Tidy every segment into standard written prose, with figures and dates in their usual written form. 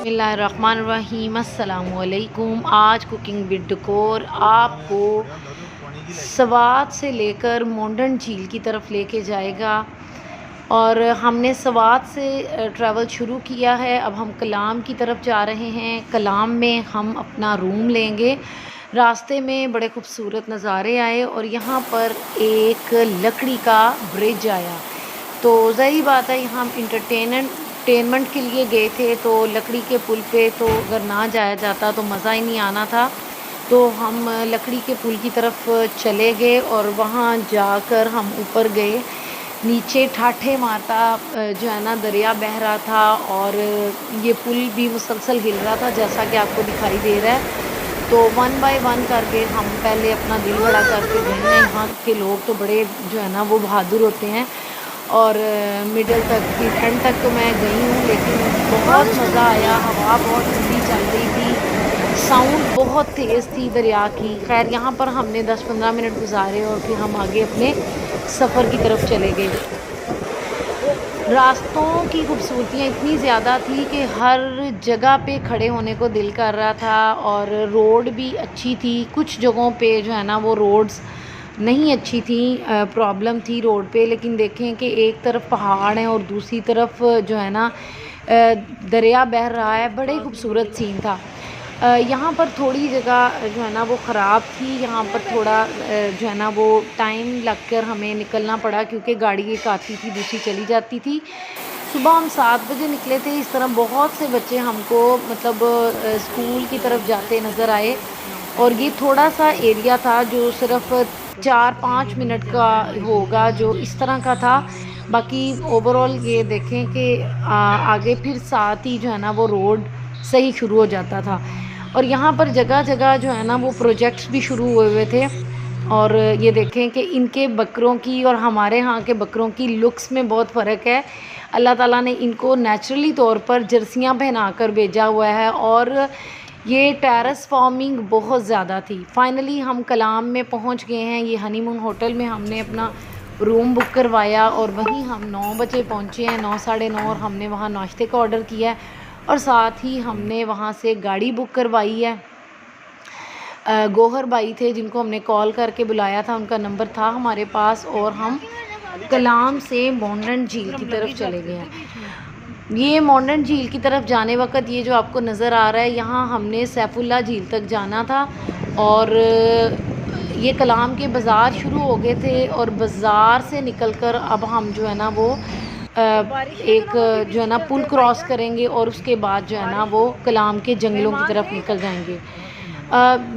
बिस्मिल्लाहिर्रहमानिर्रहीम अस्सलामुअलैकुम। आज कुकिंग विद डेकोर आपको सवात से लेकर मोंडन झील की तरफ लेके जाएगा। और हमने सवात से ट्रैवल शुरू किया है। अब हम कलाम की तरफ जा रहे हैं। कलाम में हम अपना रूम लेंगे। रास्ते में बड़े खूबसूरत नज़ारे आए और यहाँ पर एक लकड़ी का ब्रिज आया। तो ज़ाहिर बात है यहाँ हम इंटरटेनमेंट के लिए गए थे, तो लकड़ी के पुल पे तो अगर ना जाया जाता तो मज़ा ही नहीं आना था। तो हम लकड़ी के पुल की तरफ चले गए और वहाँ जाकर हम ऊपर गए। नीचे ठाठे मारता जो है ना दरिया बह रहा था और ये पुल भी मुसलसल हिल रहा था जैसा कि आपको दिखाई दे रहा है। तो वन बाय वन करके हम पहले अपना दिल बड़ा करके गए हैं। यहाँ के लोग तो बड़े जो है ना वो बहादुर होते हैं। और मिडल तक फिर एंड तक तो मैं गई हूँ, लेकिन बहुत मज़ा आया। हवा बहुत ठंडी चल रही थी, साउंड बहुत तेज़ थी दरिया की। खैर यहाँ पर हमने 10-15 मिनट गुजारे और फिर हम आगे अपने सफ़र की तरफ चले गए। रास्तों की खूबसूरतियाँ इतनी ज़्यादा थी कि हर जगह पे खड़े होने को दिल कर रहा था। और रोड भी अच्छी थी। कुछ जगहों पे जो है ना वो रोड्स नहीं अच्छी थी, प्रॉब्लम थी रोड पे। लेकिन देखें कि एक तरफ पहाड़ है और दूसरी तरफ जो है ना दरिया बह रहा है। बड़े खूबसूरत सीन था। यहाँ पर थोड़ी जगह जो है ना वो ख़राब थी। यहाँ पर थोड़ा जो है ना वो टाइम लगकर हमें निकलना पड़ा, क्योंकि गाड़ी एक आती थी दूसरी चली जाती थी। सुबह हम 7 बजे निकले थे। इस तरह बहुत से बच्चे हमको मतलब स्कूल की तरफ जाते नज़र आए। और ये थोड़ा सा एरिया था जो सिर्फ 4-5 मिनट का होगा, जो इस तरह का था। बाकी ओवरऑल ये देखें कि आगे फिर साथ ही जो है ना वो रोड सही शुरू हो जाता था। और यहाँ पर जगह जगह जो है ना वो प्रोजेक्ट्स भी शुरू हुए थे। और ये देखें कि इनके बकरों की और हमारे यहाँ के बकरों की लुक्स में बहुत फ़र्क है। अल्लाह ताला ने इनको नेचुरली तौर पर जर्सियाँ पहना कर भेजा हुआ है और ये टेरेस फार्मिंग बहुत ज़्यादा थी। फाइनली हम कलाम में पहुँच गए हैं। ये हनीमून होटल में हमने अपना रूम बुक करवाया और वहीं हम 9 बजे पहुँचे हैं, 9 साढ़े 9। और हमने वहाँ नाश्ते का ऑर्डर किया है और साथ ही हमने वहाँ से गाड़ी बुक करवाई है। गोहर भाई थे जिनको हमने कॉल करके बुलाया था, उनका नंबर था हमारे पास। और हम कलाम से मोंडन झील की तरफ चले गए हैं। ये मोंडन झील की तरफ जाने वक्त ये जो आपको नज़र आ रहा है, यहाँ हमने सैफुल्ला झील तक जाना था। और ये कलाम के बाज़ार शुरू हो गए थे और बाज़ार से निकलकर अब हम जो है ना वो एक जो है ना पुल क्रॉस करेंगे और उसके बाद जो है ना वो कलाम के जंगलों की तरफ निकल जाएंगे।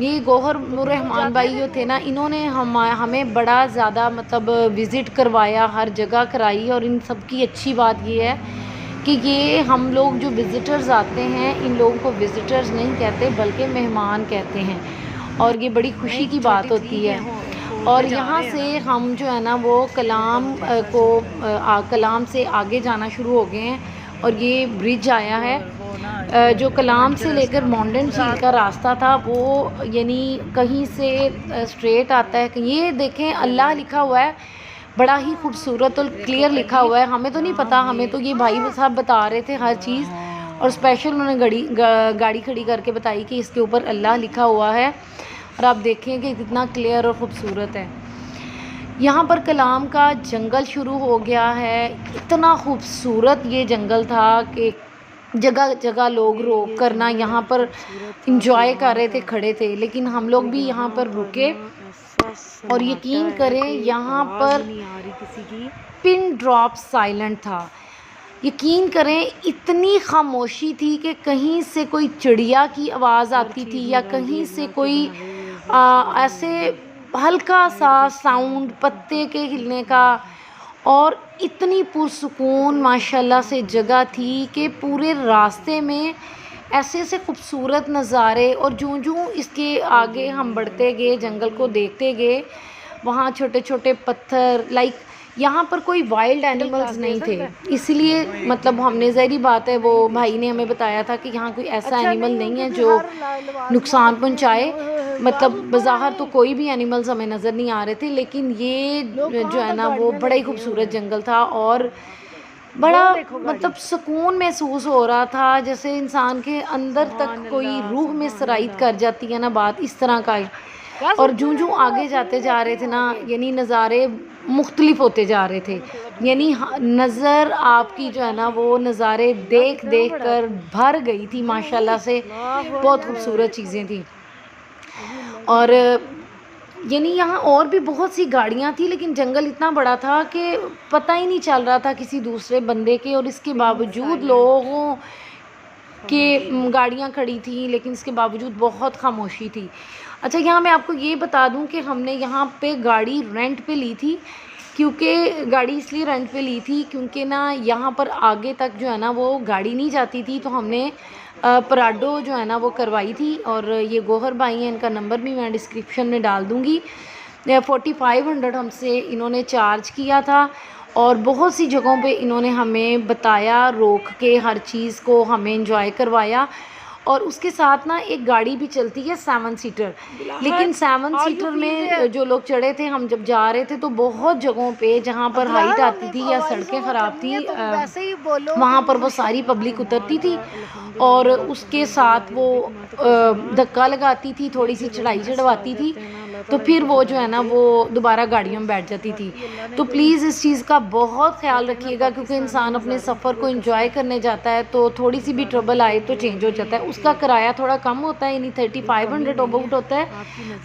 ये गौहर रहमान भाई जो थे ना, इन्होंने हमें बड़ा ज़्यादा मतलब विज़िट करवाया, हर जगह कराई। और इन सब की अच्छी बात ये है कि ये हम लोग जो विज़िटर्स आते हैं, इन लोगों को विज़िटर्स नहीं कहते बल्कि मेहमान कहते हैं। और ये बड़ी खुशी की बात होती है। और यहाँ से हम जो है ना वो कलाम कलाम से आगे जाना शुरू हो गए हैं। और ये ब्रिज आया है जो कलाम से लेकर मोंडन झील का रास्ता था, वो यानी कहीं से स्ट्रेट आता है। ये देखें अल्लाह लिखा हुआ है, बड़ा ही खूबसूरत और क्लियर लिखा हुआ है। हमें तो नहीं पता, हमें तो ये भाई साहब बता रहे थे हर चीज़। और स्पेशल उन्होंने गाड़ी खड़ी करके बताई कि इसके ऊपर अल्लाह लिखा हुआ है। और आप देखें कि कितना क्लियर और ख़ूबसूरत है। यहाँ पर कलाम का जंगल शुरू हो गया है। इतना खूबसूरत ये जंगल था कि जगह जगह लोग रोक कर ना यहाँ पर इंजॉय कर रहे थे, खड़े थे। लेकिन हम लोग भी यहाँ पर रुके और यकीन करें यहाँ पर पिन ड्रॉप साइलेंट था। यकीन करें इतनी खामोशी थी कि कहीं से कोई चिड़िया की आवाज़ आती थी या कहीं से कोई ऐसे हल्का सा साउंड पत्ते के हिलने का। और इतनी पुरसुकून माशाल्लाह से जगह थी कि पूरे रास्ते में ऐसे ऐसे खूबसूरत नज़ारे। और जूं जूं इसके आगे हम बढ़ते गए, जंगल को देखते गए, वहाँ छोटे छोटे पत्थर यहाँ पर कोई वाइल्ड एनिमल्स नहीं थे। इसलिए मतलब हमने ज़ाहिर बात है, वो भाई ने हमें बताया था कि यहाँ कोई ऐसा एनिमल नहीं है जो नुकसान पहुँचाए। मतलब बाज़ाहर तो कोई भी एनिमल्स हमें नज़र नहीं आ रहे थे, लेकिन ये जो है ना वो बड़ा ही खूबसूरत जंगल था। और बड़ा मतलब सुकून महसूस हो रहा था, जैसे इंसान के अंदर तक कोई रूह में सराइत कर जाती है ना बात, इस तरह का है। और जूं-जूं आगे जाते जा रहे थे ना, यानी नज़ारे मुख्तलिफ होते जा रहे थे, यानी नज़र आपकी जो है ना वो नज़ारे देख देख कर भर गई थी माशाल्लाह से, बहुत खूबसूरत चीज़ें थी। और यानी यहाँ और भी बहुत सी गाड़ियाँ थी, लेकिन जंगल इतना बड़ा था कि पता ही नहीं चल रहा था किसी दूसरे बंदे के, और इसके बावजूद लोगों के गाड़ियाँ खड़ी थी, लेकिन इसके बावजूद बहुत खामोशी थी। अच्छा, यहाँ मैं आपको ये बता दूँ कि हमने यहाँ पे गाड़ी रेंट पे ली थी, क्योंकि गाड़ी इसलिए रेंट पे ली थी क्योंकि ना यहाँ पर आगे तक जो है ना वो गाड़ी नहीं जाती थी, तो हमने पराडो जो है ना वो करवाई थी। और ये गोहर भाई हैं, इनका नंबर भी मैं डिस्क्रिप्शन में डाल दूँगी। 4500 हमसे इन्होंने चार्ज किया था, और बहुत सी जगहों पे इन्होंने हमें बताया, रोक के हर चीज़ को हमें एंजॉय करवाया। और उसके साथ ना एक गाड़ी भी चलती है 7 सीटर, लेकिन 7 सीटर में जो लोग चढ़े थे, हम जब जा रहे थे तो बहुत जगहों पे जहाँ पर हाइट आती थी या सड़कें ख़राब थी, वहाँ पर वो सारी पब्लिक उतरती थी और उसके साथ वो धक्का लगाती थी, थोड़ी सी चढ़ाई चढ़वाती थी, तो फिर वो जो है ना वो दोबारा गाड़ियों में बैठ जाती थी। तो प्लीज़ इस चीज़ का बहुत ख्याल रखिएगा, क्योंकि इंसान अपने सफ़र को एंजॉय करने जाता है तो थोड़ी सी भी ट्रबल आए तो चेंज हो जाता है। उसका किराया थोड़ा कम होता है, यानी 3500 अबाउट होता है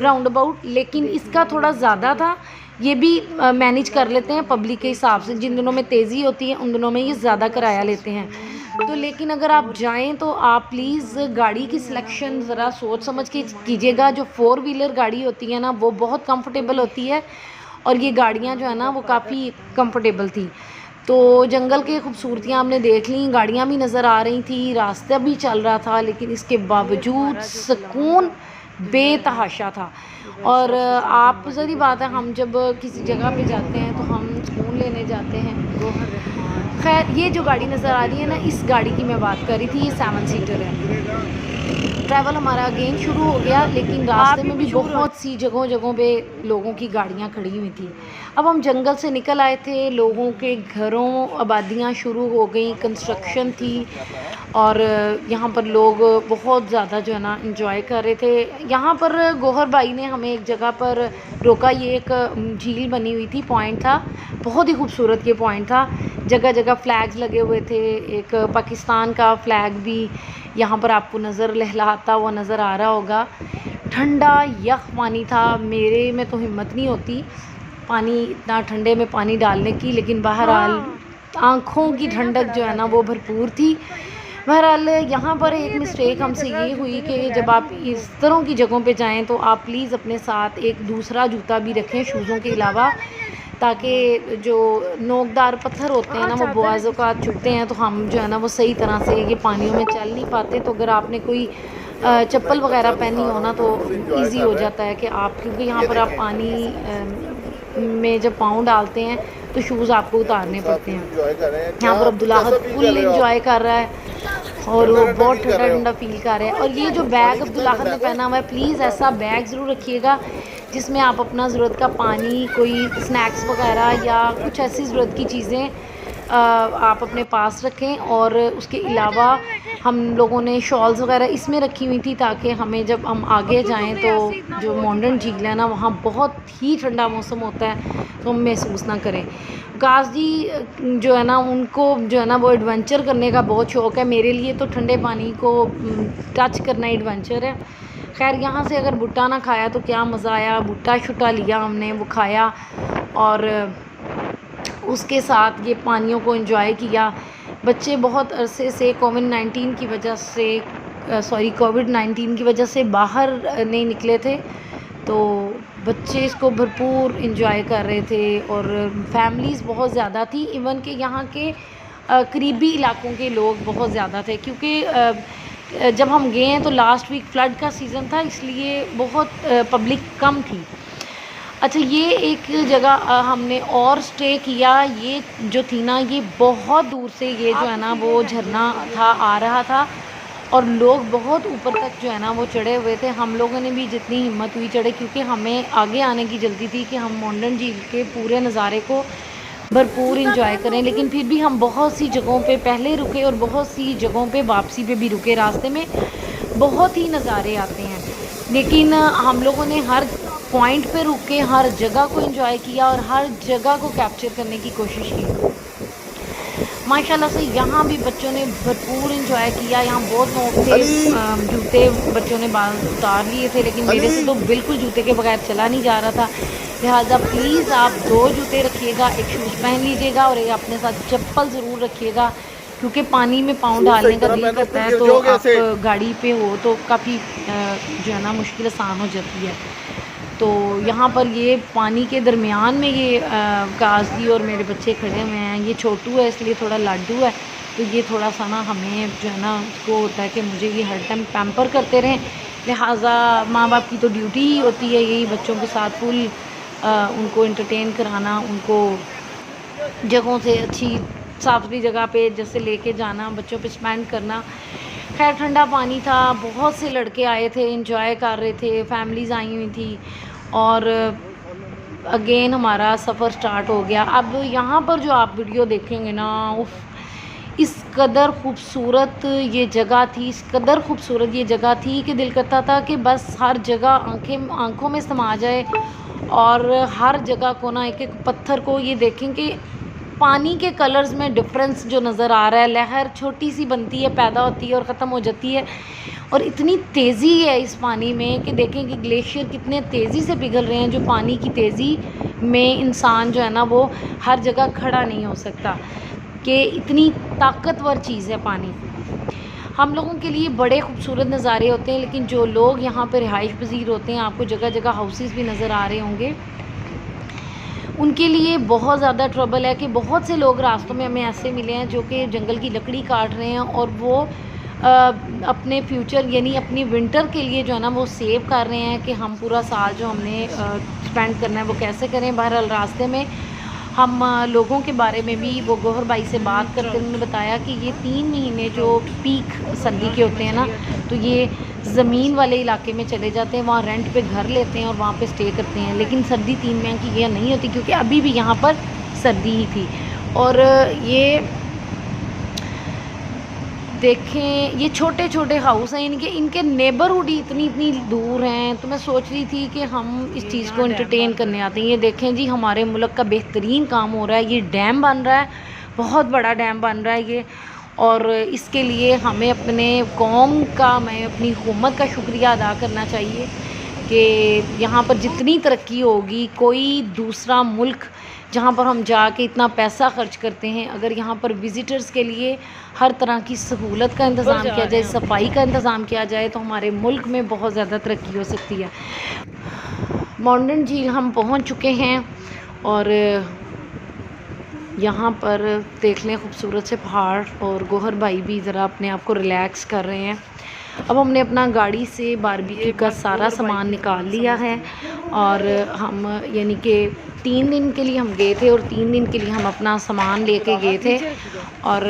राउंड अबाउट, लेकिन इसका थोड़ा ज़्यादा था। ये भी मैनेज कर लेते हैं पब्लिक के हिसाब से, जिन दिनों में तेज़ी होती है उन दिनों में ये ज़्यादा किराया लेते हैं। तो लेकिन अगर आप जाएं तो आप प्लीज़ गाड़ी की सिलेक्शन ज़रा सोच समझ के कीजिएगा। जो 4 व्हीलर गाड़ी होती है ना वो बहुत कंफर्टेबल होती है, और ये गाड़ियां जो है ना वो काफ़ी कंफर्टेबल थी। तो जंगल की खूबसूरतियाँ हमने देख ली, गाड़ियाँ भी नज़र आ रही थी, रास्ता भी चल रहा था, लेकिन इसके बावजूद सुकून बेतहाशा था। और आप ज़री बात है, हम जब किसी जगह पे जाते हैं तो हम सुकून लेने जाते हैं। खैर, ये जो गाड़ी नज़र आ रही है ना, इस गाड़ी की मैं बात कर रही थी, ये 7 सीटर है। ट्रैवल हमारा अगेन शुरू हो गया, लेकिन रास्ते में भी बहुत सी जगहों पे लोगों की गाड़ियाँ खड़ी हुई थी। अब हम जंगल से निकल आए थे, लोगों के घरों आबादियाँ शुरू हो गई, कंस्ट्रक्शन थी, और यहाँ पर लोग बहुत ज़्यादा जो है ना इंजॉय कर रहे थे। यहाँ पर गोहर भाई ने हमें एक जगह पर रोका, ये एक झील बनी हुई थी, पॉइंट था, बहुत ही खूबसूरत ये पॉइंट था, जगह जगह फ्लैग्स लगे हुए थे, एक पाकिस्तान का फ्लैग भी यहाँ पर आपको नज़र लहलहाता हुआ नज़र आ रहा होगा। ठंडा यख पानी था, मेरे में तो हिम्मत नहीं होती पानी इतना ठंडे में पानी डालने की, लेकिन बहरहाल आँखों की ठंडक जो है ना वो भरपूर थी। बहरहाल यहाँ पर एक मिस्टेक हमसे ये हुई कि जब आप इस तरह की जगहों पे जाएं तो आप प्लीज़ अपने साथ एक दूसरा जूता भी रखें शूज़ों के अलावा, ताकि जो नोकदार पत्थर होते हैं ना वो बुआज़ों का छुटते हैं, तो हम जो है ना वो सही तरह से ये पानियों में चल नहीं पाते। तो अगर आपने कोई चप्पल वगैरह पहनी हो ना तो इजी हो जाता है कि आप, क्योंकि यहाँ पर आप पानी में जब पाँव डालते हैं तो शूज़ आपको उतारने पड़ते हैं। यहाँ पर अब्दुल्लाहद फुल इंजॉय कर रहा है और वो बहुत ठंडा ठंडा फील कर रहे हैं। और ये जो बैग अब्दुल्लाहद ने पहना हुआ है, प्लीज़ ऐसा बैग ज़रूर रखिएगा जिसमें आप अपना ज़रूरत का पानी, कोई स्नैक्स वगैरह या कुछ ऐसी ज़रूरत की चीज़ें आप अपने पास रखें। और उसके अलावा हम लोगों ने शॉल्स वगैरह इसमें रखी हुई थी, ताकि हमें जब हम आगे जाएं तो जो मॉडर्न झील है ना वहाँ बहुत ही ठंडा मौसम होता है, तो हम महसूस ना करें। काश जी जो है ना उनको जो है ना वो एडवेंचर करने का बहुत शौक़ है, मेरे लिए तो ठंडे पानी को टच करना एडवेंचर है। खैर, यहाँ से अगर भुट्टा ना खाया तो क्या मज़ा आया, भुट्टा शुट्टा लिया हमने, वो खाया और उसके साथ ये पानियों को एंजॉय किया। बच्चे बहुत अरसे से कोविड-19 की वजह से बाहर नहीं निकले थे, तो बच्चे इसको भरपूर एंजॉय कर रहे थे और फैमिलीज़ बहुत ज़्यादा थी। इवन के यहाँ के करीबी इलाकों के लोग बहुत ज़्यादा थे, क्योंकि जब हम गए हैं तो लास्ट वीक फ्लड का सीज़न था, इसलिए बहुत पब्लिक कम थी। अच्छा, ये एक जगह हमने और स्टे किया, ये जो थी ना ये बहुत दूर से ये जो है ना वो झरना था आ रहा था, और लोग बहुत ऊपर तक जो है ना वो चढ़े हुए थे। हम लोगों ने भी जितनी हिम्मत हुई चढ़े, क्योंकि हमें आगे आने की जल्दी थी कि हम मोंडन झील के पूरे नज़ारे को भरपूर इंजॉय करें। लेकिन फिर भी हम बहुत सी जगहों पे पहले रुके और बहुत सी जगहों पे वापसी पे भी रुके। रास्ते में बहुत ही नज़ारे आते हैं, लेकिन हम लोगों ने हर पॉइंट पे रुक के हर जगह को एंजॉय किया और हर जगह को कैप्चर करने की कोशिश की। माशाल्लाह से यहाँ भी बच्चों ने भरपूर इंजॉय किया। यहाँ बहुत लोग थे, जूते बच्चों ने बाल उतार लिए थे, लेकिन मेरे से तो बिल्कुल जूते के बगैर चला नहीं जा रहा था। लिहाजा प्लीज़ आप 2 जूते रखिएगा, एक शूज़ पहन लीजिएगा और एक अपने साथ चप्पल ज़रूर रखिएगा, क्योंकि पानी में पाँव डालने का दिल करता है तो आप गाड़ी पे हो तो काफ़ी जो है ना मुश्किल आसान हो जाती है। तो यहाँ पर ये पानी के दरमियान में ये काजी और मेरे बच्चे खड़े हुए हैं। ये छोटू है इसलिए थोड़ा लाडू है, तो ये थोड़ा सा ना हमें जो है ना उसको होता है कि मुझे ये हर टाइम पैम्पर करते रहें। लिहाजा माँ बाप की तो ड्यूटी ही होती है यही बच्चों के साथ फुल उनको एंटरटेन कराना, उनको जगहों से अच्छी साफ सुथरी जगह पे जैसे लेके जाना, बच्चों पे स्पेंड करना। खैर ठंडा पानी था, बहुत से लड़के आए थे, एंजॉय कर रहे थे, फैमिलीज़ आई हुई थी और अगेन हमारा सफ़र स्टार्ट हो गया। अब यहाँ पर जो आप वीडियो देखेंगे ना, उफ, इस कदर खूबसूरत ये जगह थी, इस कदर खूबसूरत ये जगह थी कि दिल करता था कि बस हर जगह आँखों में समा जाए और हर जगह को ना एक एक पत्थर को ये देखें कि पानी के कलर्स में डिफरेंस जो नज़र आ रहा है। लहर छोटी सी बनती है, पैदा होती है और ख़त्म हो जाती है, और इतनी तेज़ी है इस पानी में कि देखें कि ग्लेशियर कितने तेज़ी से पिघल रहे हैं। जो पानी की तेज़ी में इंसान जो है ना वो हर जगह खड़ा नहीं हो सकता, कि इतनी ताकतवर चीज़ है पानी। हम लोगों के लिए बड़े खूबसूरत नज़ारे होते हैं, लेकिन जो लोग यहाँ पर रिहाइश पजीर होते हैं, आपको जगह जगह हाउसेस भी नज़र आ रहे होंगे, उनके लिए बहुत ज़्यादा ट्रबल है कि बहुत से लोग रास्तों में हमें ऐसे मिले हैं जो कि जंगल की लकड़ी काट रहे हैं और वो अपने फ्यूचर यानी अपनी विंटर के लिए जो है ना वो सेव कर रहे हैं कि हम पूरा साल जो हमने स्पेंड करना है वो कैसे करें। बहरहाल रास्ते में हम लोगों के बारे में भी वो गौहर भाई से बात करते उन्होंने बताया कि ये 3 महीने जो पीक सर्दी के होते हैं ना, तो ये ज़मीन वाले इलाके में चले जाते हैं, वहाँ रेंट पे घर लेते हैं और वहाँ पे स्टे करते हैं। लेकिन सर्दी 3 महीने की ये नहीं होती, क्योंकि अभी भी यहाँ पर सर्दी ही थी। और ये देखें, ये छोटे छोटे हाउस हैं, इनके नेबरहुड ही इतनी दूर हैं। तो मैं सोच रही थी कि हम इस चीज़ को एंटरटेन करने आते हैं। ये देखें जी, हमारे मुल्क का बेहतरीन काम हो रहा है, ये डैम बन रहा है, बहुत बड़ा डैम बन रहा है ये, और इसके लिए हमें अपने कौम का, मैं अपनी हुकूमत का शुक्रिया अदा करना चाहिए कि यहाँ पर जितनी तरक्की होगी, कोई दूसरा मुल्क जहाँ पर हम जाके इतना पैसा ख़र्च करते हैं, अगर यहाँ पर विज़िटर्स के लिए हर तरह की सहूलत का इंतज़ाम किया जाए, सफाई का इंतज़ाम किया जाए, तो हमारे मुल्क में बहुत ज़्यादा तरक्की हो सकती है। माउंटेन झील हम पहुँच चुके हैं और यहाँ पर देख लें खूबसूरत से पहाड़, और गौहर भाई भी ज़रा अपने आप को रिलैक्स कर रहे हैं। अब हमने अपना गाड़ी से बारबेक्यू का सारा सामान निकाल लिया है और हम यानी कि 3 दिन के लिए हम गए थे और 3 दिन के लिए हम अपना सामान लेके गए थे, और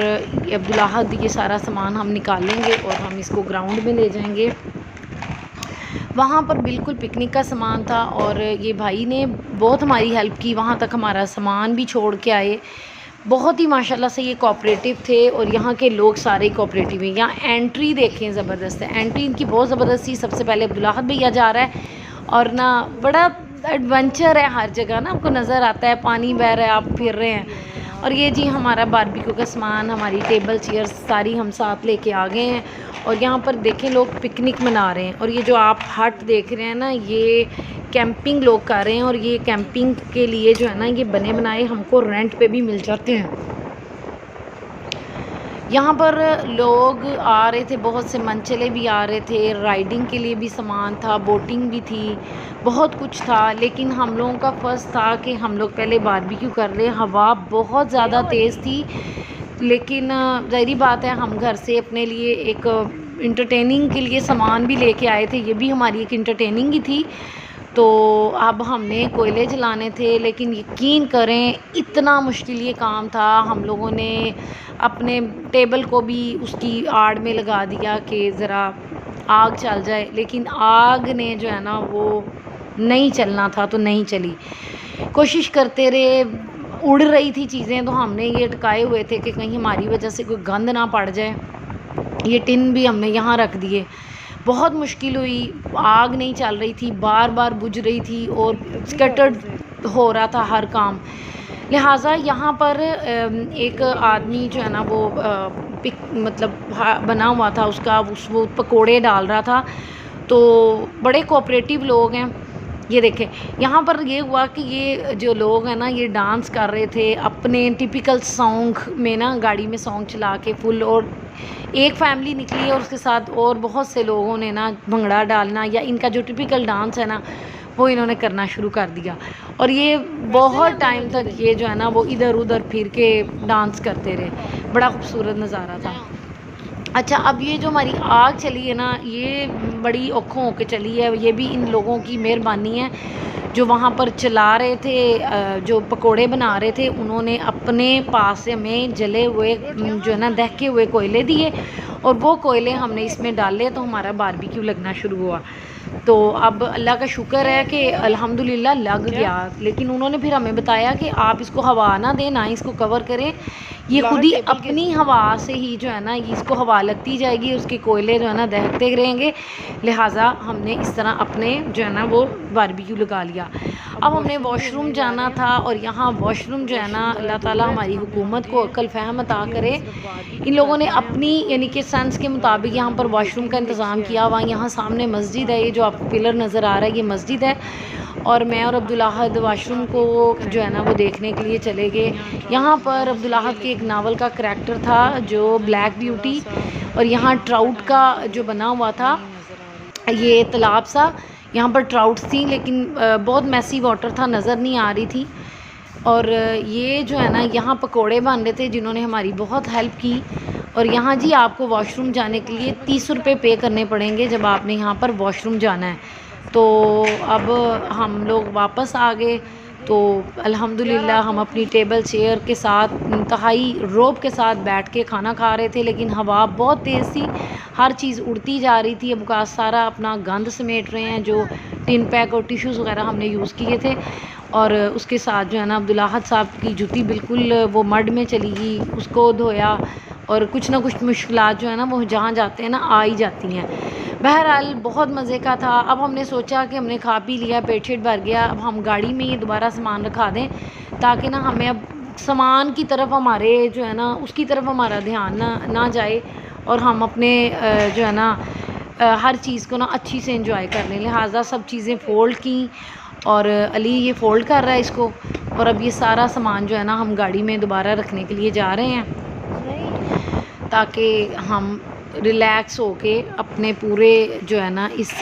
अब्दुल्लाहद ये सारा सामान हम निकालेंगे और हम इसको ग्राउंड में ले जाएंगे। वहाँ पर बिल्कुल पिकनिक का सामान था और ये भाई ने बहुत हमारी हेल्प की, वहाँ तक हमारा सामान भी छोड़ के आए। बहुत ही माशाल्लाह से ये कोऑपरेटिव थे और यहाँ के लोग सारे कोऑपरेटिव हैं। यहाँ एंट्री देखें, ज़बरदस्त है एंट्री इनकी, बहुत ज़बरदस्त थी। सबसे पहले अब्दुल्लाहद भैया जा रहा है और ना बड़ा एडवेंचर है, हर जगह ना आपको नज़र आता है, पानी बह रहा है, आप फिर रहे हैं। और ये जी हमारा बारबेक्यू का सामान, हमारी टेबल चेयर्स सारी हम साथ लेके आ गए हैं। और यहाँ पर देखें लोग पिकनिक मना रहे हैं, और ये जो आप हट देख रहे हैं ना, ये कैंपिंग लोग कर रहे हैं, और ये कैंपिंग के लिए जो है ना ये बने बनाए हमको रेंट पे भी मिल जाते हैं। यहाँ पर लोग आ रहे थे, बहुत से मनचले भी आ रहे थे, राइडिंग के लिए भी सामान था, बोटिंग भी थी, बहुत कुछ था। लेकिन हम लोगों का फर्स्ट था कि हम लोग पहले बारबेक्यू कर लें। हवा बहुत ज़्यादा तेज़ थी, लेकिन ज़ाहिरी बात है हम घर से अपने लिए एक इंटरटेनिंग के लिए सामान भी लेके आए थे, ये भी हमारी एक इंटरटेनिंग ही थी। तो अब हमने कोयले जलाने थे, लेकिन यकीन करें इतना मुश्किल ये काम था। हम लोगों ने अपने टेबल को भी उसकी आड़ में लगा दिया कि ज़रा आग चल जाए, लेकिन आग ने जो है ना वो नहीं चलना था तो नहीं चली। कोशिश करते रहे, उड़ रही थी चीज़ें, तो हमने ये अटकाए हुए थे कि कहीं हमारी वजह से कोई गंद ना पड़ जाए। ये टिन भी हमने यहाँ रख दिए। बहुत मुश्किल हुई, आग नहीं चल रही थी, बार बार बुझ रही थी और स्कैटर्ड हो रहा था हर काम। लिहाजा यहाँ पर एक आदमी जो है ना वो मतलब बना हुआ था उसका, वो पकोड़े डाल रहा था। तो बड़े कोऑपरेटिव लोग हैं। ये देखें, यहाँ पर ये हुआ कि ये जो लोग हैं ना, ये डांस कर रहे थे अपने टिपिकल सॉन्ग में ना, गाड़ी में सॉन्ग चला के फुल। और एक फैमिली निकली और उसके साथ और बहुत से लोगों ने ना भंगड़ा डालना या इनका जो टिपिकल डांस है ना वो इन्होंने करना शुरू कर दिया। और ये बहुत टाइम तक ये जो है ना वो इधर उधर फिर के डांस करते रहे। बड़ा खूबसूरत नज़ारा था। अच्छा, अब ये जो हमारी आग चली है ना, ये बड़ी औखों होके चली है। ये भी इन लोगों की मेहरबानी है जो वहाँ पर चला रहे थे, जो पकोड़े बना रहे थे। उन्होंने अपने पास से हमें जले हुए जो है ना दहके हुए कोयले दिए और वो कोयले हमने इसमें डाले तो हमारा बारबेक्यू लगना शुरू हुआ। तो अब अल्लाह का शुक्र है कि अल्हम्दुलिल्लाह लग गया। लेकिन उन्होंने फिर हमें बताया कि आप इसको हवा ना दें, ना इसको कवर करें, ये खुद ही अपनी हवा से ही जो है ना इसको हवा लगती जाएगी, उसके कोयले जो है ना दहकते रहेंगे। लिहाजा हमने इस तरह अपने जो है ना वो बारबेक्यू लगा लिया। अब हमने वॉशरूम जाना था और यहाँ वॉशरूम जो है ना, अल्लाह ताला हमारी हुकूमत को अक्ल फ़हम अता करे। इन लोगों ने अपनी यानी कि सेंस के मुताबिक यहाँ पर वॉशरूम का इंतज़ाम किया हुआ। यहाँ सामने मस्जिद है, ये जो आपको पिलर नज़र आ रहा है ये मस्जिद है। और मैं और अब्दुल अहद वॉशरूम को जो है ना वो देखने के लिए चले गए। यहाँ पर अब्दुल अहद के एक नावल का करैक्टर था जो ब्लैक ब्यूटी, और यहाँ ट्राउट का जो बना हुआ था, ये तालाब सा, यहाँ पर ट्राउट्स थी लेकिन बहुत मैसी वाटर था, नज़र नहीं आ रही थी। और ये जो है ना यहाँ पकोड़े बन रहे थे जिन्होंने हमारी बहुत हेल्प की। और यहाँ जी आपको वॉशरूम जाने के लिए 30 रुपये पे करने पड़ेंगे जब आपने यहाँ पर वॉशरूम जाना है। तो अब हम लोग वापस आ गए। तो अल्हम्दुलिल्लाह हम अपनी टेबल चेयर के साथ इंतहाई रौब के साथ बैठ के खाना खा रहे थे, लेकिन हवा बहुत तेज़ थी, हर चीज़ उड़ती जा रही थी। अब का सारा अपना गंद समेट रहे हैं, जो टिन पैक और टिश्यूज़ वगैरह हमने यूज़ किए थे। और उसके साथ जो है ना अब्दुल अहद साहब की जूती बिल्कुल वो मड में चली गई, उसको धोया। और कुछ ना कुछ मुश्किलात जो है ना वो जहाँ जाते हैं ना आ ही जाती हैं। बहरहाल बहुत मज़े का था। अब हमने सोचा कि हमने खा पी लिया, पेट शेट भर गया, अब हम गाड़ी में ये दोबारा सामान रखा दें ताकि ना हमें अब सामान की तरफ हमारे जो है ना उसकी तरफ हमारा ध्यान ना जाए और हम अपने जो है ना हर चीज़ को ना अच्छी से एंजॉय कर लें। लिहाजा सब चीज़ें फ़ोल्ड की और अली ये फ़ोल्ड कर रहा है इसको। और अब ये सारा सामान जो है ना हम गाड़ी में दोबारा रखने के लिए जा रहे हैं ताकि हम रिलैक्स होके अपने पूरे जो है ना इस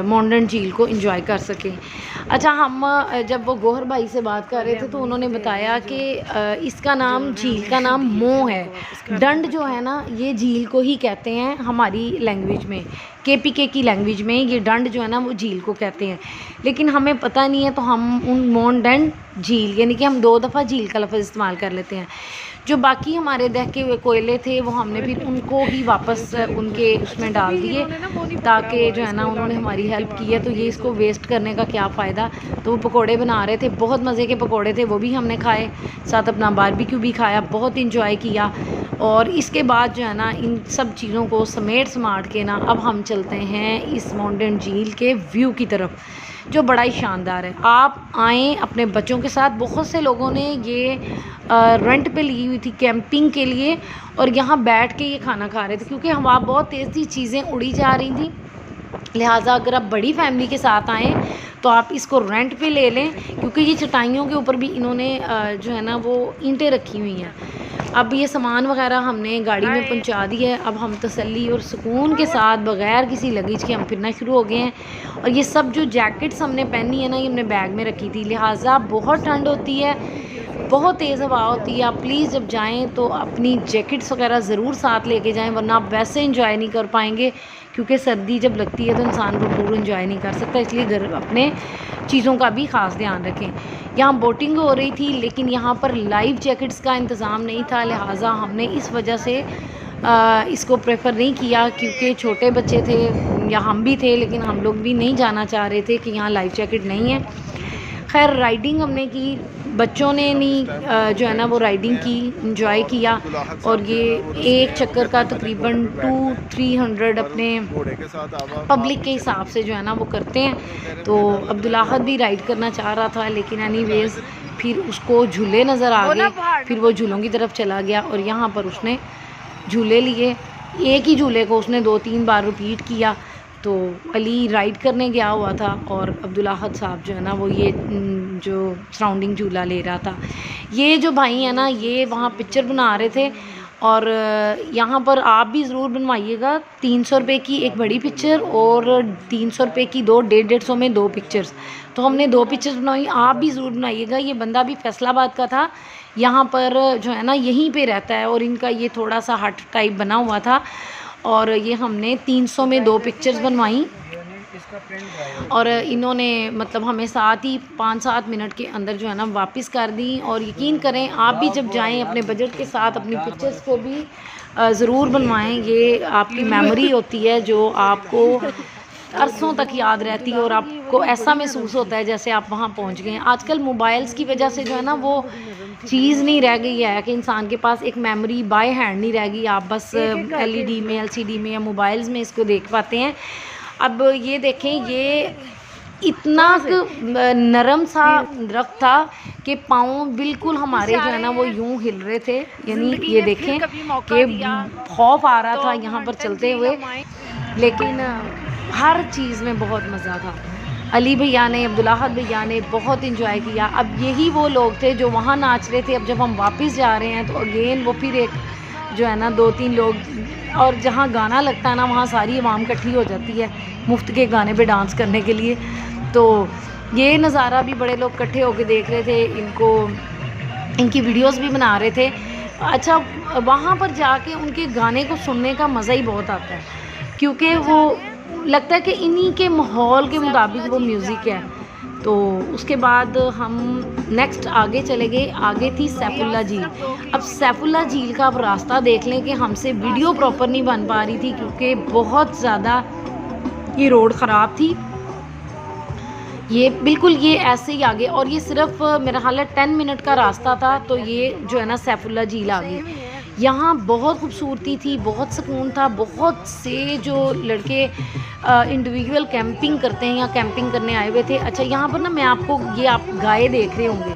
मॉडर्न झील को एंजॉय कर सकें। अच्छा, हम जब वो गोहर भाई से बात कर रहे थे तो उन्होंने बताया कि इसका नाम, झील का नाम मोह है। डंड जो है ना ये झील को ही कहते हैं हमारी लैंग्वेज में, KPK की लैंग्वेज में ये डंड जो है ना वो झील को कहते हैं। लेकिन हमें पता नहीं है तो हम उन मॉडर्न झील यानी कि हम 2 दफ़ा झील का लफ्ज़ इस्तेमाल कर लेते हैं। जो बाकी हमारे दहके हुए कोयले थे वो हमने फिर उनको भी वापस उनके उसमें डाल दिए ताकि जो है ना उन्होंने हमारी हेल्प की है तो ये इसको वेस्ट करने का क्या फ़ायदा। तो वो पकोड़े बना रहे थे, बहुत मज़े के पकोड़े थे, वो भी हमने खाए, साथ अपना बारबेक्यू भी खाया, बहुत इंजॉय किया। और इसके बाद जो है ना इन सब चीज़ों को समेट के ना अब हम चलते हैं इस माउंटेन झील के व्यू की तरफ जो बड़ा ही शानदार है। आप आएँ अपने बच्चों के साथ। बहुत से लोगों ने ये रेंट पे ली हुई थी कैंपिंग के लिए और यहाँ बैठ के ये खाना खा रहे थे क्योंकि हवा बहुत तेज़ थी, चीज़ें उड़ी जा रही थी। लिहाजा अगर आप बड़ी फैमिली के साथ आएँ तो आप इसको रेंट पे ले लें क्योंकि ये चटाइयों के ऊपर भी इन्होंने जो है ना वो ईंटें रखी हुई हैं। अब ये सामान वगैरह हमने गाड़ी में पहुंचा दिया है। अब हम तसल्ली और सुकून के साथ बग़ैर किसी लगेज के हम फिरना शुरू हो गए हैं। और ये सब जो जैकेट्स हमने पहनी है ना ये हमने बैग में रखी थी। लिहाजा बहुत ठंड होती है, बहुत तेज़ हवा होती है। आप प्लीज़ जब जाएं तो अपनी जैकेट्स वगैरह ज़रूर साथ लेके जाएं वरना आप वैसे इंजॉय नहीं कर पाएंगे क्योंकि सर्दी जब लगती है तो इंसान भरपूर इंजॉय नहीं कर सकता। इसलिए घर अपने चीज़ों का भी ख़ास ध्यान रखें। यहाँ बोटिंग हो रही थी लेकिन यहाँ पर लाइफ जैकेट्स का इंतज़ाम नहीं था, लिहाजा हमने इस वजह से इसको प्रेफर नहीं किया क्योंकि छोटे बच्चे थे या हम भी थे लेकिन हम लोग भी नहीं जाना चाह रहे थे कि यहाँ लाइफ जैकेट नहीं है। खैर राइडिंग हमने की, बच्चों ने नहीं जो है ना वो राइडिंग की, इंजॉय किया। और ये एक चक्कर का तकरीबन 200-300 अपने पब्लिक के हिसाब से जो है ना वो करते हैं। तो अब्दुल्लाहद भी राइड करना चाह रहा था, लेकिन एनीवेज फिर उसको झूले नज़र आ गए, फिर वो झूलों की तरफ चला गया और यहाँ पर उसने झूले लिए। एक ही झूले को उसने 2-3 बार रिपीट किया। तो अली राइड करने गया हुआ था और अब्दुल्लाहद साहब जो है ना वो ये जो सराउंडिंग झूला ले रहा था। ये जो भाई है ना ये वहाँ पिक्चर बना रहे थे और यहाँ पर आप भी ज़रूर बनवाइएगा। 300 रुपये की एक बड़ी पिक्चर और 300 रुपये की 150 में 2 पिक्चर्स। तो हमने 2 पिक्चर्स बनवाई, आप भी ज़रूर बनाइएगा। ये बंदा भी फैसलाबाद का था, यहाँ पर जो है ना यहीं पे रहता है और इनका ये थोड़ा सा हट टाइप बना हुआ था। और ये हमने 300 में 2 पिक्चर्स बनवाई और इन्होंने मतलब हमें साथ ही 5-7 मिनट के अंदर जो है ना वापस कर दी। और यकीन करें आप भी जब जाएं अपने बजट के साथ अपनी पिक्चर्स को भी ज़रूर बनवाएं। ये आपकी मेमोरी होती है जो आपको अरसों तक याद रहती है और आपको ऐसा महसूस होता है जैसे आप वहाँ पहुँच गए हैं। आजकल मोबाइल्स की वजह से जो है ना वो चीज़ नहीं रह गई है कि इंसान के पास एक मेमोरी बाय हैंड नहीं रह गई। आप बस LED में, LCD में या मोबाइल्स में इसको देख पाते हैं। अब ये देखें, ये इतना नरम सा दरख्त था कि पाँव बिल्कुल हमारे जो है ना वो यूं हिल रहे थे। यानी ये देखें कि खौफ आ रहा था यहाँ पर चलते हुए, लेकिन हर चीज़ में बहुत मज़ा था। अली भैया ने, अब्दुल्लाहद भैया ने बहुत इंजॉय किया। अब यही वो लोग थे जो वहाँ नाच रहे थे। अब जब हम वापस जा रहे हैं तो अगेन वो फिर एक जो है ना 2-3 लोग, और जहाँ गाना लगता है ना वहाँ सारी आवाम इकट्ठी हो जाती है मुफ्त के गाने पे डांस करने के लिए। तो ये नज़ारा भी बड़े लोग इकट्ठे होकर देख रहे थे, इनकी वीडियोस भी बना रहे थे। अच्छा, वहाँ पर जाके उनके गाने को सुनने का मज़ा ही बहुत आता है, क्योंकि वो लगता है कि इन्हीं के माहौल के मुताबिक वो म्यूज़िक है। तो उसके बाद हम नेक्स्ट आगे चले गए। आगे थी सैफुल्ला झील। अब सैफुल्ला झील का आप रास्ता देख लें कि हमसे वीडियो प्रॉपर नहीं बन पा रही थी क्योंकि बहुत ज़्यादा ये रोड ख़राब थी। ये बिल्कुल ये ऐसे ही आगे, और ये सिर्फ मेरा ख्याल है 10 मिनट का रास्ता था। तो ये जो है ना सैफुल्ला झील आ गई। यहाँ बहुत खूबसूरती थी, बहुत सुकून था। बहुत से जो लड़के इंडिविजुअल कैंपिंग करते हैं या कैंपिंग करने आए हुए थे। अच्छा, यहाँ पर ना मैं आपको, ये आप गाय देख रहे होंगे,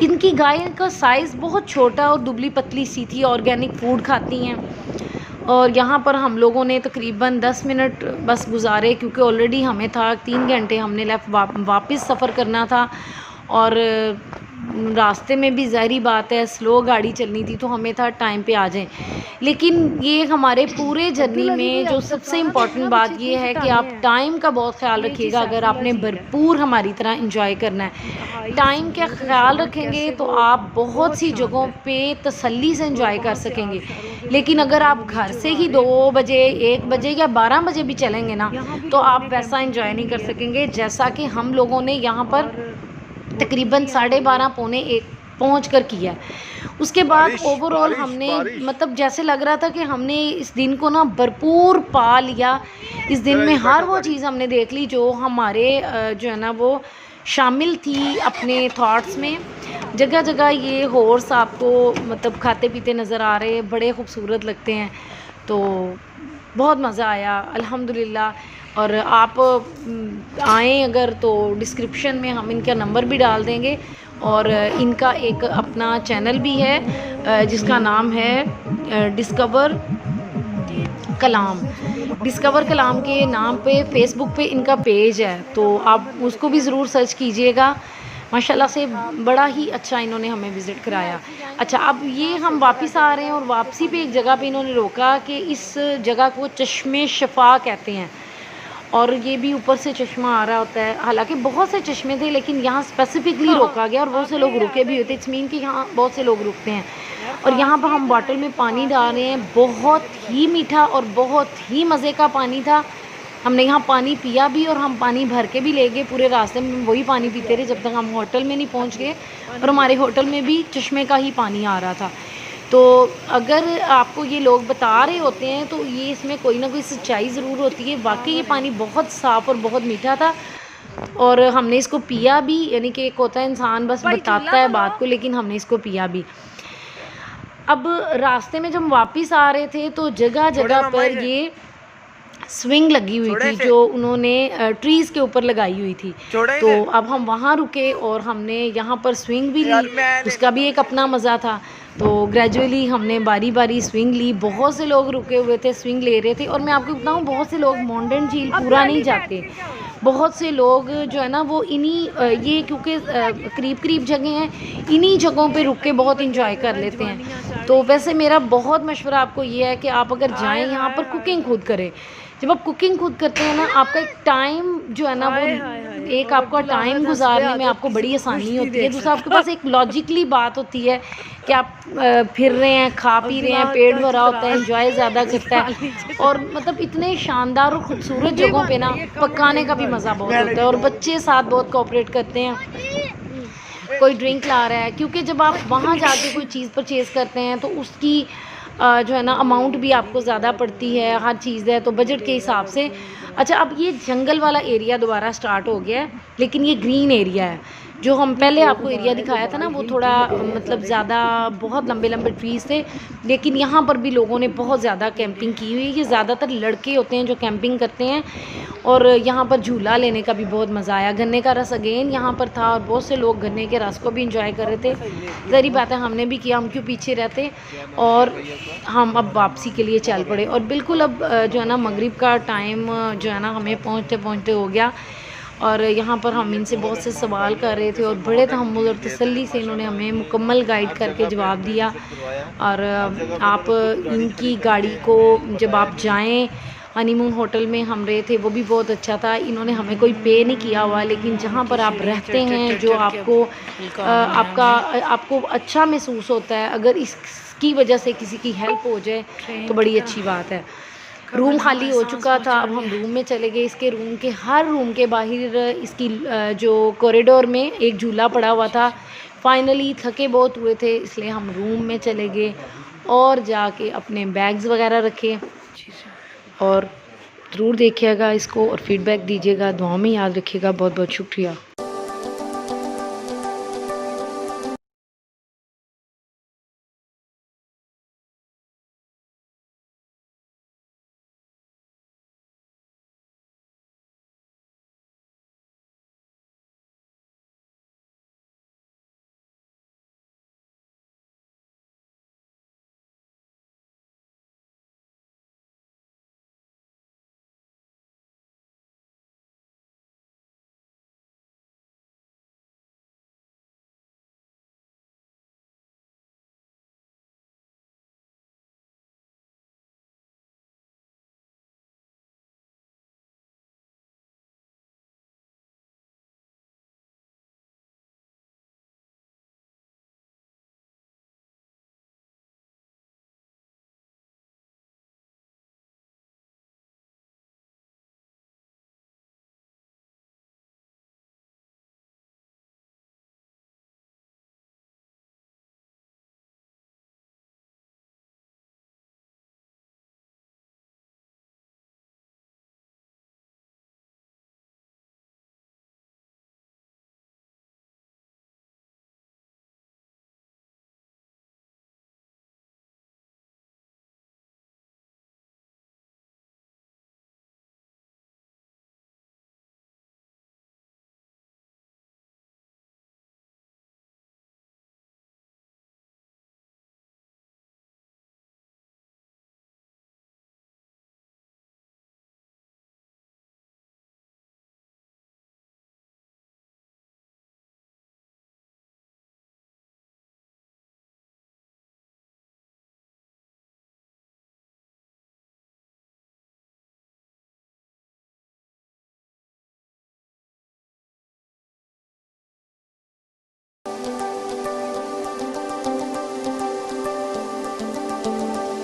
इनकी गाय का साइज़ बहुत छोटा और दुबली पतली सी थी, ऑर्गेनिक फूड खाती हैं। और यहाँ पर हम लोगों ने तकरीबन 10 मिनट बस गुजारे क्योंकि ऑलरेडी हमें था 3 घंटे हमने वापस सफ़र करना था। और रास्ते में भी ज़ाहिरी बात है स्लो गाड़ी चलनी थी, तो हमें था टाइम पे आ जाएं। लेकिन ये हमारे पूरे जर्नी में जो सबसे इम्पॉर्टेंट बात ये है कि आप टाइम का बहुत ख्याल रखिएगा। अगर आपने भरपूर हमारी तरह इंजॉय करना है, टाइम का ख्याल रखेंगे तो आप बहुत सी जगहों पे तसल्ली से इंजॉय कर सकेंगे। लेकिन अगर आप घर से ही 2 बजे, 1 बजे या 12 बजे भी चलेंगे ना, तो आप वैसा इंजॉय नहीं कर सकेंगे जैसा कि हम लोगों ने यहाँ पर तकरीबन 12:30-1 पहुँच कर किया। उसके बाद ओवरऑल हमने मतलब जैसे लग रहा था कि हमने इस दिन को ना भरपूर पा लिया। इस दिन में हर वो चीज़ हमने देख ली जो हमारे जो है ना वो शामिल थी अपने थॉट्स में। जगह जगह ये हॉर्स आपको मतलब खाते पीते नज़र आ रहे, बड़े खूबसूरत लगते हैं। तो बहुत मज़ा आया अल्हम्दुलिल्लाह। और आप आएँ अगर तो डिस्क्रिप्शन में हम इनका नंबर भी डाल देंगे। और इनका एक अपना चैनल भी है जिसका नाम है डिस्कवर कलाम। डिस्कवर कलाम के नाम पे फेसबुक पे इनका पेज है, तो आप उसको भी ज़रूर सर्च कीजिएगा। माशाल्लाह से बड़ा ही अच्छा इन्होंने हमें विज़िट कराया। अच्छा, अब ये हम वापस आ रहे हैं और वापसी पे एक जगह पे इन्होंने रोका कि इस जगह को चश्मे शफा कहते हैं, और ये भी ऊपर से चश्मा आ रहा होता है। हालांकि बहुत से चश्मे थे लेकिन यहाँ स्पेसिफिकली रोका गया और बहुत से लोग रुके भी होते। इट्स मीन कि यहाँ बहुत से लोग रुकते हैं। और यहाँ पर हम बॉटल में पानी डाल रहे हैं, बहुत ही मीठा और बहुत ही मज़े का पानी था। हमने यहाँ पानी पिया भी और हम पानी भर के भी ले गए। पूरे रास्ते में वही पानी पीते रहे जब तक हम होटल में नहीं पहुँच गए, और हमारे होटल में भी चश्मे का ही पानी आ रहा था। तो अगर आपको ये लोग बता रहे होते हैं तो ये इसमें कोई ना कोई सच्चाई ज़रूर होती है। वाकई ये पानी बहुत साफ़ और बहुत मीठा था। और हमने इसको पिया भी, यानी कि एक होता है इंसान बस बताता है बात को, लेकिन हमने इसको पिया भी। अब रास्ते में जब हम वापस आ रहे थे तो जगह जगह पर ये स्विंग लगी हुई थी जो उन्होंने ट्रीज़ के ऊपर लगाई हुई थी। तो अब हम वहाँ रुके और हमने यहाँ पर स्विंग भी ली, उसका भी एक अपना मज़ा था। तो ग्रेजुअली हमने बारी बारी स्विंग ली। बहुत से लोग रुके हुए थे, स्विंग ले रहे थे। और मैं आपको बताऊँ, बहुत से लोग माउंटेन झील पूरा नहीं जाते। बहुत से लोग जो है ना वो इन्हीं ये क्योंकि करीब करीब जगह हैं, इन्हीं जगहों पे रुक के बहुत इंजॉय कर लेते हैं। तो वैसे मेरा बहुत मशवरा आपको ये है कि आप अगर जाएं यहाँ पर, कुकिंग खुद करें। जब आप कुकिंग खुद करते हैं ना, आपका एक टाइम जो है ना वो एक आपका टाइम गुजारने में आपको बड़ी आसानी होती है। दूसरा, आपके पास एक लॉजिकली बात होती है कि आप फिर रहे हैं, खा पी रहे हैं, पेट भरा होता है, एंजॉय ज़्यादा करता है। और मतलब इतने शानदार और ख़ूबसूरत जगहों पे ना पकाने का भी मज़ा बहुत होता है। और बच्चे साथ बहुत कोऑपरेट करते हैं। कोई ड्रिंक ला रहा है, क्योंकि जब आप वहाँ जाके कोई चीज़ परचेज़ करते हैं तो उसकी जो है ना अमाउंट भी आपको ज़्यादा पड़ती है, हर चीज़ है तो बजट के हिसाब से। अच्छा, अब ये जंगल वाला एरिया दोबारा स्टार्ट हो गया है, लेकिन ये ग्रीन एरिया है। जो हम पहले आपको एरिया दिखाया था ना, वो थोड़ा मतलब ज़्यादा बहुत लंबे लंबे ट्रीज़ थे, लेकिन यहाँ पर भी लोगों ने बहुत ज़्यादा कैंपिंग की हुई है। ये ज़्यादातर लड़के होते हैं जो कैंपिंग करते हैं। और यहाँ पर झूला लेने का भी बहुत मज़ा आया। गन्ने का रस अगेन यहाँ पर था और बहुत से लोग गन्ने के रस को भी इंजॉय कर रहे थे। ज़ाहिर बात है हमने भी किया, हम क्यों पीछे रहते। और हम अब वापसी के लिए चल पड़े। और बिल्कुल अब जो है ना मगरिब का टाइम जो है ना हमें पहुँचते पहुँचते हो गया। और यहाँ पर हम इनसे बहुत से सवाल कर रहे थे और बड़े तहम्मुल और तसल्ली से इन्होंने हमें मुकम्मल गाइड करके जवाब दिया। और आप इनकी गाड़ी को जब आप जाएं, हनीमून होटल में हम रहे थे, वो भी बहुत अच्छा था। इन्होंने हमें कोई पे नहीं किया हुआ, लेकिन जहाँ पर आप रहते हैं जो आपको आपको अच्छा महसूस होता है, अगर इसकी वजह से किसी की हेल्प हो जाए तो बड़ी अच्छी बात है। रूम खाली हो चुका था, अब हम रूम में चले गए। इसके रूम के हर रूम के बाहर इसकी जो कॉरिडोर में एक झूला पड़ा हुआ था। फाइनली थके बहुत हुए थे, इसलिए हम रूम में चले गए और जाके अपने बैग्स वगैरह रखे। और ज़रूर देखिएगा इसको और फीडबैक दीजिएगा, दुआ में याद रखिएगा। बहुत बहुत शुक्रिया।